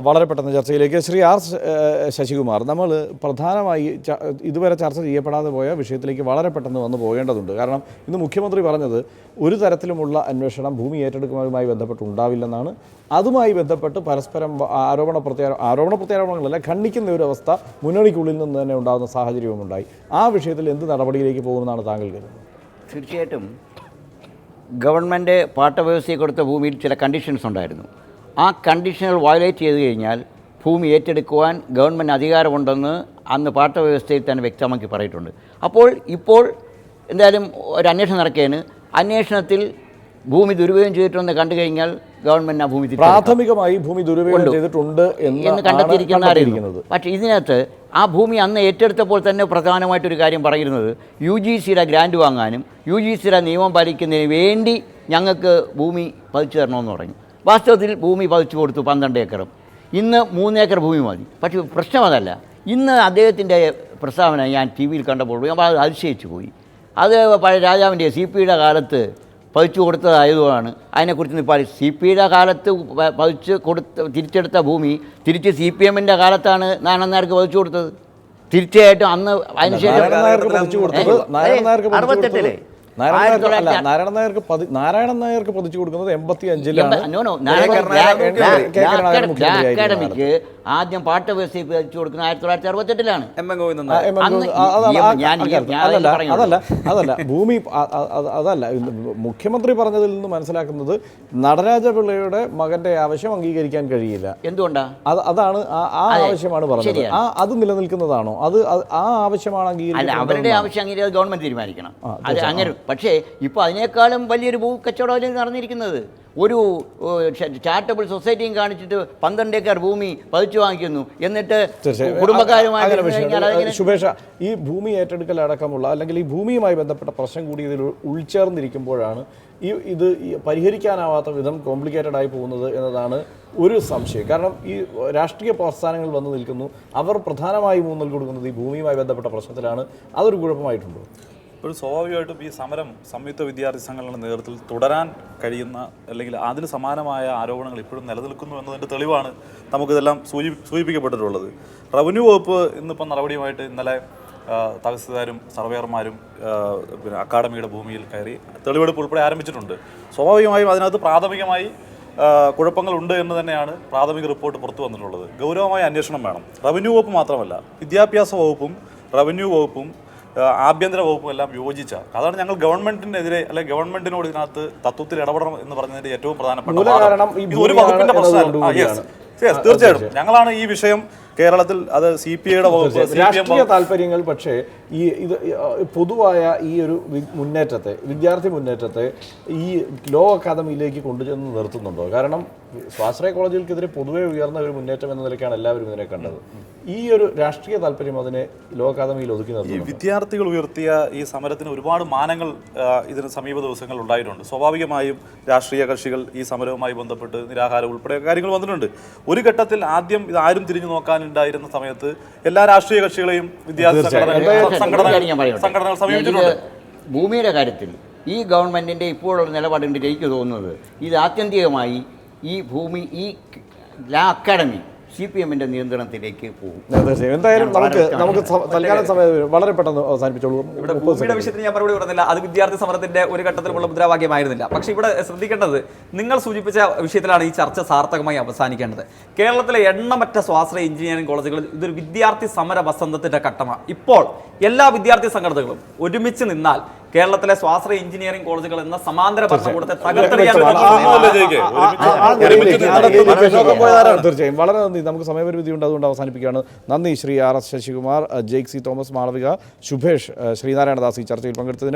വളരെ പെട്ടെന്ന് ചർച്ചയിലേക്ക് ശ്രീ ആർ ശശികുമാർ, നമ്മൾ പ്രധാനമായി ഇതുവരെ ചർച്ച ചെയ്യപ്പെടാതെ പോയ വിഷയത്തിലേക്ക് വളരെ പെട്ടെന്ന് വന്നു പോകേണ്ടതുണ്ട്. കാരണം ഇന്ന് മുഖ്യമന്ത്രി പറഞ്ഞത് ഒരു തരത്തിലുമുള്ള അന്വേഷണം ഭൂമി ഏറ്റെടുക്കുന്നതുമായി ബന്ധപ്പെട്ടുണ്ടാവില്ലെന്നാണ്. അതുമായി ബന്ധപ്പെട്ട് പരസ്പരം ആരോപണ പ്രത്യാരോപണങ്ങളല്ല, ഖണ്ഡിക്കുന്ന ഒരു അവസ്ഥ മുന്നണിക്കുള്ളിൽ നിന്ന് തന്നെ ഉണ്ടാകുന്ന സാഹചര്യവുമുണ്ടായി. ആ വിഷയത്തിൽ എന്ത് നടപടിയിലേക്ക് പോകുമെന്നാണ് താങ്കൾ കരുതുന്നത്? തീർച്ചയായിട്ടും ഗവൺമെൻറ് പാട്ടവ്യവസ്ഥയെ കൊടുത്ത ഭൂമിയിൽ ചില കണ്ടീഷൻസ് ഉണ്ടായിരുന്നു. ആ കണ്ടീഷനുകൾ വയലേറ്റ് ചെയ്ത് കഴിഞ്ഞാൽ ഭൂമി ഏറ്റെടുക്കുവാൻ ഗവൺമെൻറ് അധികാരമുണ്ടെന്ന് അന്ന് പാട്ടവ്യവസ്ഥയിൽ തന്നെ വ്യക്തമാക്കി പറഞ്ഞിട്ടുണ്ട്. ഇപ്പോൾ എന്തായാലും ഒരു അന്വേഷണം നടക്കുകയാണ്. അന്വേഷണത്തിൽ ഭൂമി ദുരുപയോഗം ചെയ്തിട്ടുണ്ടെന്ന് കണ്ടു കഴിഞ്ഞാൽ ഗവൺമെൻറ് ആ ഭൂമി പ്രാഥമികമായി ഭൂമി ദുരുപയോഗം ചെയ്തിട്ടുണ്ട് എന്ന് കണ്ടെത്തിയിരിക്കുന്നത്. പക്ഷേ ഇതിനകത്ത് ആ ഭൂമി അന്ന് ഏറ്റെടുത്തപ്പോൾ തന്നെ പ്രധാനമായിട്ടൊരു കാര്യം പറയുന്നത് UGCയുടെ ഗ്രാൻഡ് വാങ്ങാനും UGCയുടെ നിയമം പാലിക്കുന്നതിന് വേണ്ടി ഞങ്ങൾക്ക് ഭൂമി പതിച്ചു തരണമെന്ന് പറഞ്ഞു. വാസ്തവത്തിൽ ഭൂമി പതിച്ചു കൊടുത്തു 12 ഏക്കറും. ഇന്ന് 3 ഏക്കർ ഭൂമി മതി. പക്ഷേ പ്രശ്നം അതല്ല. ഇന്ന് അദ്ദേഹത്തിൻ്റെ പ്രസ്താവന ഞാൻ TV യിൽ കണ്ടപ്പോൾ അത് അതിശയിച്ചു പോയി. അത് പഴയ രാജാവിൻ്റെ CPയുടെ കാലത്ത് പതിച്ചു കൊടുത്തതായതുകൊണ്ടാണ്. അതിനെക്കുറിച്ച് ഇപ്പോൾ CPയുടെ കാലത്ത് തിരിച്ചെടുത്ത ഭൂമി തിരിച്ച് CPMൻ്റെ കാലത്താണ് നാരായണനായർക്ക് പതിച്ചു കൊടുത്തത്. തീർച്ചയായിട്ടും അന്ന് അതിനുശേഷം 68 നാരായണൻ നായർക്ക് പതിച്ചു കൊടുക്കുന്നത് 85-ലാണ്. അക്കാഡമിക്ക് ആദ്യം പാട്ടവ്യവസ്ഥ പതിച്ചു കൊടുക്കുന്നത് 1968-ലാണ്. അതല്ല ഭൂമി അതല്ല. മുഖ്യമന്ത്രി പറഞ്ഞതിൽ നിന്ന് മനസ്സിലാക്കുന്നത് നടരാജപിള്ളയുടെ മകന്റെ ആവശ്യം അംഗീകരിക്കാൻ കഴിയില്ല. എന്തുകൊണ്ടാ? അതാണ് ആ ആവശ്യമാണ് പറഞ്ഞത്. അത് നിലനിൽക്കുന്നതാണോ? അത് ആ ആവശ്യമാണ് അംഗീകരിക്കുന്നത്. അവരുടെ ആവശ്യം അംഗീകരിച്ചത് ഗവൺമെന്റ് തീരുമാനിക്കണം. അത് അങ്ങനെ. പക്ഷേ ഇപ്പോൾ അതിനേക്കാളും വലിയൊരു ഭൂക്കച്ചവടം നടന്നിരിക്കുന്നത്. ഒരു ചാരിറ്റബിൾ സൊസൈറ്റിയും കാണിച്ചിട്ട് 12 ഏക്കർ ഭൂമി പതിച്ചു വാങ്ങിക്കുന്നു. എന്നിട്ട് കുടുംബക്കാരുമായി ശുഭേഷ, ഈ ഭൂമി ഏറ്റെടുക്കൽ അടക്കമുള്ള അല്ലെങ്കിൽ ഈ ഭൂമിയുമായി ബന്ധപ്പെട്ട പ്രശ്നം കൂടി ഇതിൽ ഉൾച്ചേർന്നിരിക്കുമ്പോഴാണ് ഇത് പരിഹരിക്കാനാവാത്ത വിധം കോംപ്ലിക്കേറ്റഡ് ആയി പോകുന്നത് എന്നതാണ് ഒരു സംശയം. കാരണം ഈ രാഷ്ട്രീയ പ്രസ്ഥാനങ്ങൾ വന്നു നിൽക്കുന്നു, അവർ പ്രധാനമായും ഊന്നൽ കൊടുക്കുന്നത് ഈ ഭൂമിയുമായി ബന്ധപ്പെട്ട പ്രശ്നത്തിലാണ്. അതൊരു കുഴപ്പമായിട്ടുണ്ടോ? ഒരു സ്വാഭാവികമായിട്ടും ഈ സമരം സംയുക്ത വിദ്യാർത്ഥി സംഘടനകളുടെ നേതൃത്വത്തിൽ തുടരാൻ കഴിയുന്ന അല്ലെങ്കിൽ അതിന് സമാനമായ ആരോപണങ്ങൾ ഇപ്പോഴും നിലനിൽക്കുന്നു എന്നതിൻ്റെ തെളിവാണ് നമുക്കിതെല്ലാം സൂചിപ്പിക്കപ്പെട്ടിട്ടുള്ളത്. റവന്യൂ വകുപ്പ് ഇന്നിപ്പം നടപടിയുമായിട്ട് ഇന്നലെ തഹസിൽദാരും സർവേയർമാരും പിന്നെ അക്കാഡമിയുടെ ഭൂമിയിൽ കയറി തെളിവെടുപ്പ് ഉൾപ്പെടെ ആരംഭിച്ചിട്ടുണ്ട്. സ്വാഭാവികമായും അതിനകത്ത് പ്രാഥമികമായി കുഴപ്പങ്ങളുണ്ട് എന്ന് തന്നെയാണ് പ്രാഥമിക റിപ്പോർട്ട് പുറത്തു വന്നിട്ടുള്ളത്. ഗൗരവമായ അന്വേഷണം വേണം. റവന്യൂ വകുപ്പ് മാത്രമല്ല, വിദ്യാഭ്യാസ വകുപ്പും റവന്യൂ വകുപ്പും ആഭ്യന്തര വകുപ്പും എല്ലാം യോജിച്ച അതാണ് ഞങ്ങൾ ഗവൺമെന്റിനെതിരെ അല്ലെങ്കിൽ ഗവൺമെന്റിനോട് ഇതിനകത്ത് തത്വത്തിൽ ഇടപെടണം എന്ന് പറഞ്ഞതിന്റെ ഏറ്റവും പ്രധാനപ്പെട്ട ഒരു വകുപ്പിന്റെ പ്രശ്നമല്ല. തീർച്ചയായിട്ടും ഞങ്ങളാണ് ഈ വിഷയം കേരളത്തിൽ അത് CPIയുടെ വകുപ്പ് രാഷ്ട്രീയ താല്പര്യങ്ങൾ. പക്ഷേ ഇത് പൊതുവായ ഈ ഒരു വിദ്യാർത്ഥി മുന്നേറ്റത്തെ ഈ ലോ അക്കാദമിയിലേക്ക് കൊണ്ടുചെന്ന് നിർത്തുന്നുണ്ടോ? കാരണം സ്വാശ്രയ കോളേജുകൾക്കെതിരെ പൊതുവെ ഉയർന്ന ഒരു മുന്നേറ്റം എന്ന നിലയ്ക്കാണ് എല്ലാവരും ഇതിനെ കണ്ടത്. ഈ ഒരു രാഷ്ട്രീയ താല്പര്യം അതിനെ ലോ അക്കാദമിയിൽ ഒതുക്കി നിർത്തുന്നു. ഈ വിദ്യാർത്ഥികൾ ഉയർത്തിയ ഈ സമരത്തിന് ഒരുപാട് മാനങ്ങൾ ഇതിന് സമീപ ദിവസങ്ങൾ ഉണ്ടായിട്ടുണ്ട്. സ്വാഭാവികമായും രാഷ്ട്രീയ കക്ഷികൾ ഈ സമരവുമായി ബന്ധപ്പെട്ട് നിരാഹാരം ഉൾപ്പെടെ കാര്യങ്ങൾ വന്നിട്ടുണ്ട്. ഒരു ഘട്ടത്തിൽ ആദ്യം ഇത് ആരും തിരിഞ്ഞു നോക്കാനുണ്ടായിരുന്ന സമയത്ത് എല്ലാ രാഷ്ട്രീയ കക്ഷികളെയും വിദ്യാർത്ഥി സംഘടനകൾ സമീപിച്ചിട്ടുണ്ട്. ഭൂമിയുടെ കാര്യത്തിൽ ഈ ഗവൺമെന്റിന്റെ ഇപ്പോഴുള്ള നിലപാടുണ്ട്. എനിക്ക് തോന്നുന്നത് ഇത് ആത്യന്തികമായി ഈ ഭൂമി ഈ അക്കാഡമി CPMന്റെ നിയന്ത്രണത്തിലേക്ക് പോകും. എന്തായാലും നമുക്ക് തൽക്കാലം സമയം വളരെ പെട്ടെന്ന് അവസാനിപ്പിച്ചോളൂ. ഇവിടെ ഭൂമിയുടെ വിഷയത്തിൽ ഞാൻ മറുപടി പറഞ്ഞില്ല. അത് വിദ്യാർത്ഥി സമരത്തിന്റെ ഒരു ഘട്ടത്തിലുള്ള മുദ്രാവാക്യമായിരുന്നില്ല. പക്ഷേ ഇവിടെ ശ്രദ്ധിക്കേണ്ടത്, നിങ്ങൾ സൂചിപ്പിച്ച വിഷയത്തിലാണ് ഈ ചർച്ച സാർത്ഥകമായി അവസാനിക്കേണ്ടത്. കേരളത്തിലെ എണ്ണമറ്റ സ്വാശ്രയ എഞ്ചിനീയറിംഗ് കോളേജുകളിൽ ഇതൊരു വിദ്യാർത്ഥി സമര വസന്തത്തിന്റെ ഘട്ടമാണ്. ഇപ്പോൾ എല്ലാ വിദ്യാർത്ഥി സംഘടനകളും ഒരുമിച്ച് നിന്നാൽ കേരളത്തിലെ സ്വാശ്രയ എഞ്ചിനീയറിംഗ് കോളേജുകൾ എന്ന സമാന്തര ഭരണകൂടത്തെ തകർത്തെറിയാൻ. തീർച്ചയായും വളരെ നന്ദി. നമുക്ക് സമയപരിമിതി ഉണ്ട്, അതുകൊണ്ട് അവസാനിപ്പിക്കുകയാണ്. നന്ദി Shri RS Sasikumar, Jake C Thomas, Malavika, Shubhesh, Sreenarayanadas ഈ ചർച്ചയിൽ പങ്കെടുത്തതിന്.